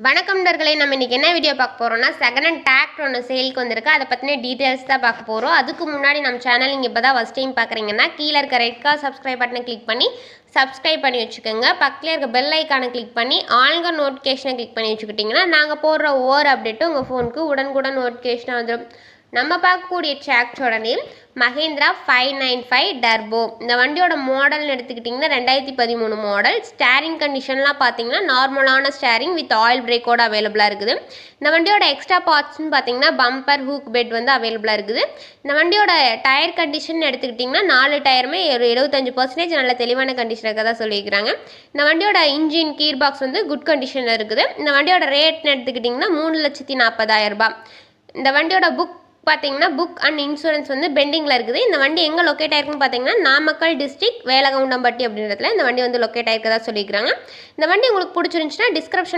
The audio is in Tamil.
வணக்கம் நண்பர்களே, நம்ம இன்னைக்கு என்ன வீடியோ பார்க்க போறோம்னா செகண்ட் ஹேண்ட் டிராக்டர் ஒன்று சேலுக்கு வந்திருக்கு. அதை பற்றின டீட்டெயில்ஸ் தான் பார்க்க போகிறோம். அதுக்கு முன்னாடி நம்ம சேனல் நீங்கள் இப்போ தான் ஃபஸ்ட் டைம் பார்க்குறீங்கன்னா கீழே இருக்க ரெட் கலர் சப்ஸ்கிரைப் பட்டனை கிளிக் பண்ணி சப்ஸ்கிரைப் பண்ணி வச்சுக்கோங்க. பக்கத்தில் இருக்க பெல் ஐக்கானை கிளிக் பண்ணி ஆல்க நோட்டிஃபிகேஷனை கிளிக் பண்ணி வச்சுக்கிட்டிங்கன்னா நாங்கள் போடுற ஒவ்வொரு அப்டேட்டும் உங்கள் ஃபோனுக்கு உடனுக்குடன் நோட்டிஃபிகேஷனாக வந்துடும். நம்ம பார்க்கக்கூடிய டிராக்டரோட நேம் மஹேந்திரா 595 டர்போ. இந்த வண்டியோட மாடல்னு எடுத்துக்கிட்டிங்கன்னா 2013 மாடல். ஸ்டேரிங் கண்டிஷன்லாம் பார்த்தீங்கன்னா நார்மலான ஸ்டேரிங் வித் ஆயில் பிரேக்கோட அவைலபிளாக இருக்குது. இந்த வண்டியோட எக்ஸ்ட்ரா பார்ட்ஸ்னு பார்த்தீங்கன்னா பம்பர், ஹூக் பெட் வந்து அவைலபிளாக இருக்குது. இந்த வண்டியோட டயர் கண்டிஷன் எடுத்துக்கிட்டிங்கன்னா 4 டயருமே ஒரு 75% நல்ல தெளிவான கண்டிஷன் இருக்கதா சொல்லியிருக்கிறாங்க. இந்த வண்டியோட இன்ஜின் கீர் பாக்ஸ் வந்து குட் கண்டிஷனில் இருக்குது. இந்த வண்டியோட ரேட்னு எடுத்துக்கிட்டிங்கன்னா 3,40,000 ரூபாய். இந்த வண்டியோட புக் அண்ட் இன்சூரன்ஸ் வந்து பெண்டிங்கில் இருக்குது. இந்த வண்டி எங்கே லொக்கேட் ஆயிருக்குன்னு பார்த்தீங்கன்னா நாமக்கல் டிஸ்ட்ரிக்ட் வேலகவுண்டம்பட்டி அப்படின்றதுல இந்த வண்டி வந்து லொக்கேட் ஆயிருக்கதா சொல்லியிருக்காங்க. இந்த வண்டி உங்களுக்கு பிடிச்சிருந்துச்சுன்னா டிஸ்கிரிப்ஷன்